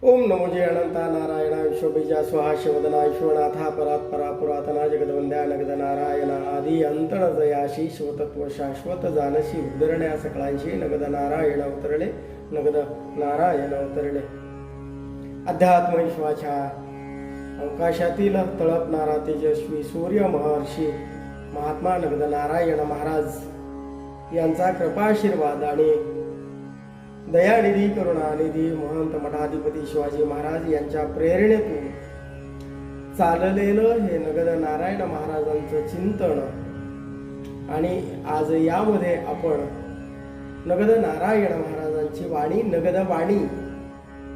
ओम नमो जय अनंता नारायणा विश्वबीजा स्वाहा शिवदना विश्वनाथा परात्परा पुरातना जगदवंद्या नगद नारायणा आदी अंतण जयाशी शिवतत्व शाश्वत जानशी उद्धरण्या सकळांशी नगद नारायण अवतरले नगद नारायण अवतरले. अध्यात्म विश्वाच्या अवकाशातील तळपणारा तेजस्वी सूर्य महर्षी महात्मा नगद नारायण महाराज यांचा कृपाशीर्वाद आणि दयानिधी करुणानिधी महंत मठाधिपती शिवाजी महाराज यांच्या प्रेरणेतून चाललेलं हे नगद नारायण महाराजांचं चिंतन. आणि आज यामध्ये आपण नगद नारायण महाराजांची वाणी, नगद वाणी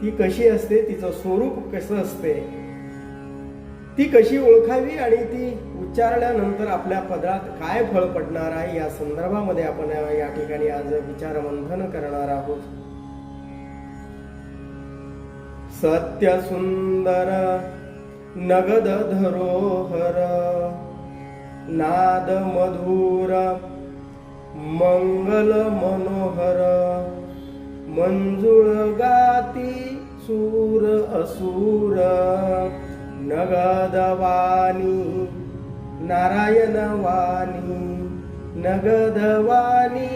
ती कशी असते, तिचं स्वरूप कसं असते, ती कशी ओळखावी आणि ती उच्चारल्यानंतर आपल्या पदरात काय फळ पडणार आहे या संदर्भामध्ये आपण या ठिकाणी आज विचारमंथन करणार आहोत. सत्य सुंदर नगद धरोहर नाद मधुर मंगल मनोहर मंजुळ गाती सूर असुर नगद वाणी नारायण वाणी नगद वाणी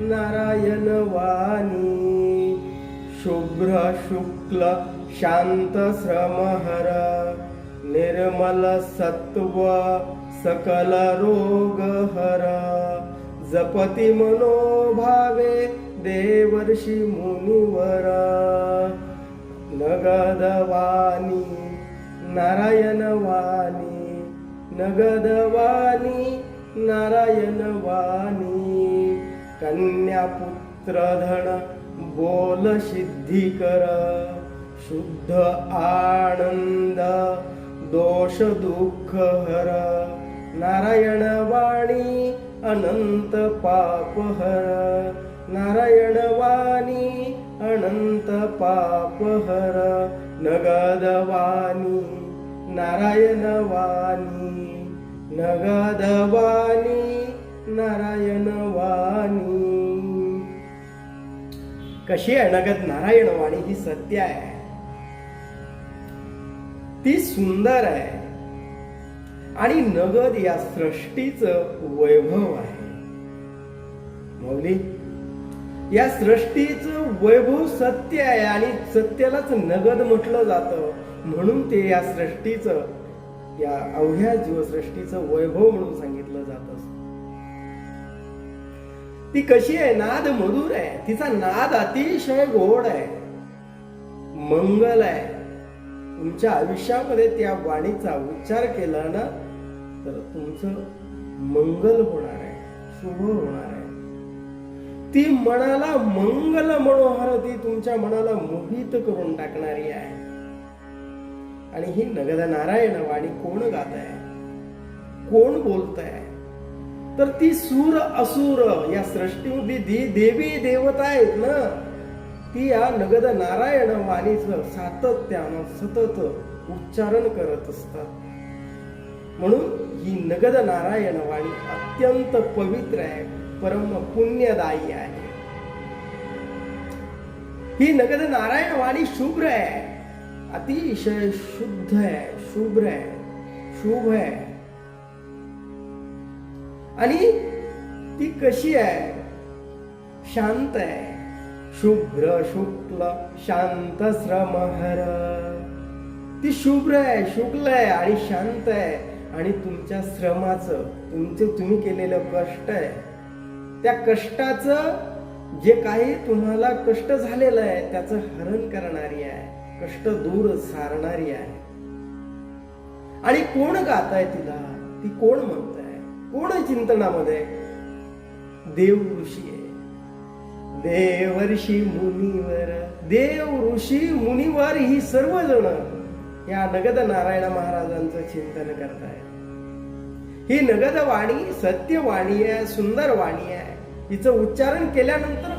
नारायण वाणी शुभ्र शुक्ल शांत श्रमहर निर्मल सत्व सकल रोग हर जपती मनोभावे देवर्षी मुनिवर नगद वाणी नारायण वाणी नगद वाणी नारायण वाणी कन्या पुत्र धन बोल सिद्धी कर शुद्ध आनंद दोष दुःख हर नारायण वाणी अनंत पाप हर नारायण वाणी अनंत पाप हर नगद वाणी नारायण वाणी नगद वाणी नारायण वाणी. कशी आहे नगद नारायण वाणी? ही सत्य आहे, ती सुंदर आहे आणि नगद या सृष्टीचं वैभव आहे. मौली, या सृष्टीचं वैभव सत्य आहे आणि सत्यालाच नगद म्हटलं जातं, म्हणून ते या सृष्टीचं, या अवघ्या जीवसृष्टीचं वैभव म्हणून सांगितलं जात असतं. ती कशी आहे? नाद मधुर आहे, तिचा नाद अतिशय गोड आहे, मंगल आहे. तुमच्या आयुष्यामध्ये त्या वाणीचा उच्चार केला ना तर तुमचं मंगल होणार आहे, शुभ होणार आहे. ती मनाला मंगल मनोहर, ती तुमच्या मनाला मोहित करून टाकणारी आहे. आणि ही नगद नारायण वाणी कोण गात आहे, कोण बोलत आहे? तर ती सूर असुर या सृष्टीमध्ये देवी देवता आहेत ना, ती या नगद नारायण वाणीचं सातत्यानं सतत उच्चारण करत असतात. म्हणून ही नगद नारायण वाणी अत्यंत पवित्र आहे, परम पुण्यदायी आहे. ही नगद नारायण वाणी शुभ्र आहे, अतिशय शुद्ध आहे, शुभ्र आहे, शुभ आहे. आणि ती कशी आहे? शांत आहे, शुभ्र शुक्ल शांत श्रमहर. ती शुभ्र आहे, शुक्ल आहे आणि शांत आहे. आणि तुमच्या श्रमाचं, तुम्ही केलेलं कष्ट आहे, त्या कष्टाचं जे काही तुम्हाला कष्ट झालेलं आहे त्याचं हरण करणारी आहे, कष्ट दूर सारणारी आहे. आणि कोण गात आहे तिला? ती कोण म्हणत आहे? कोण चिंतनामध्ये? देव ऋषी आहे, देवर्षी मुनिवर. देव ऋषी मुनिवर ही सर्वजण या नगद नारायण महाराजांचं चिंतन करताय. ही नगद वाणी सत्य वाणी आहे, सुंदर वाणी आहे. हिचं उच्चारण केल्यानंतर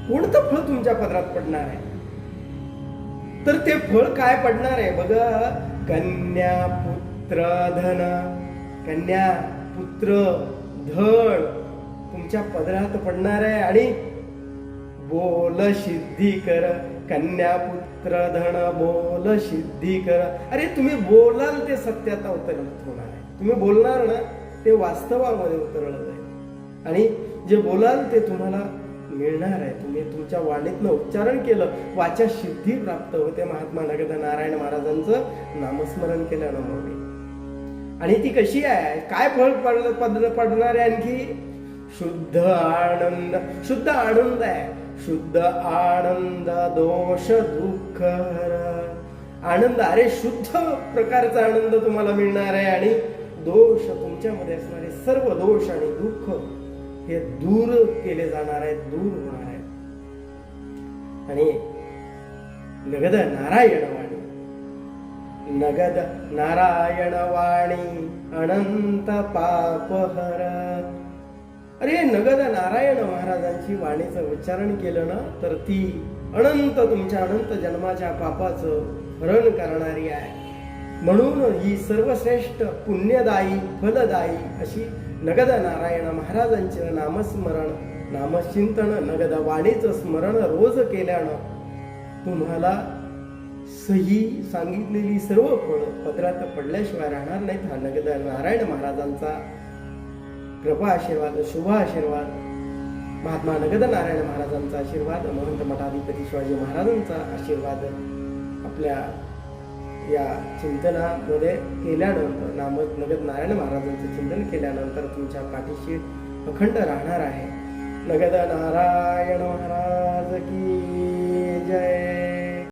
कोणतं फळ तुमच्या पदरात पडणार आहे? तर ते फळ काय पडणार आहे बघा. कन्या पुत्र धन, कन्या पुत्र धन तुमच्या पदरात पडणार आहे. आणि बोल सिद्धी कर, कन्या पुत्र धन बोल सिद्धी कर. अरे तुम्ही बोलाल ते सत्यात अवतरित होणार आहे. तुम्ही बोलणार ना ते वास्तवामध्ये उतरलं जाईल आणि जे बोलाल ते तुम्हाला मिळणार आहे. तुम्ही तुमच्या वाणीतनं उच्चारण केलं, वाचा सिद्धी प्राप्त होते. महात्मा नगद नारायण महाराजांचं नामस्मरण केल्यानं मग. आणि ती कशी आहे, काय फळ पडणार आहे आणखी? शुद्ध आनंद. शुद्ध आनंद आहे. शुद्ध आनंद दोष दुःख आनंद. अरे शुद्ध प्रकारचा आनंद तुम्हाला मिळणार आहे आणि दोष, तुमच्यामध्ये असणारे सर्व दोष आणि दुःख हे दूर केले जाणार आहेत, दूर होणार आहेत. आणि नगद नारायण वाणी. नगद नारायण वाणी अनंत पापहर. अरे नगद नारायण महाराजांची वाणीचं उच्चारण केलं ना तर ती अनंत, तुमच्या अनंत जन्माच्या पापाचं हरण करणारी आहे. म्हणून ही सर्वश्रेष्ठ पुण्यदायी फलदायी अशी नगद नारायण महाराजांचे नामस्मरण, नामचिंतन, नगद वाणीचं स्मरण रोज केल्यानं तुम्हाला सही सांगितलेली सर्व फळ पदरात पडल्याशिवाय राहणार नाहीत. हा नगद नारायण महाराजांचा कृपा आशीर्वाद, शुभ आशीर्वाद, महात्मा नगद नारायण महाराजांचा आशीर्वाद, महंत मठाधिपती शिवाजी महाराजांचा आशीर्वाद आपल्या या चिंतनामध्ये केल्यानंतर, नगद नारायण महाराजांचं चिंतन केल्यानंतर तुमच्या पाठीशी अखंड राहणार आहे. नगद नारायण महाराज की जय.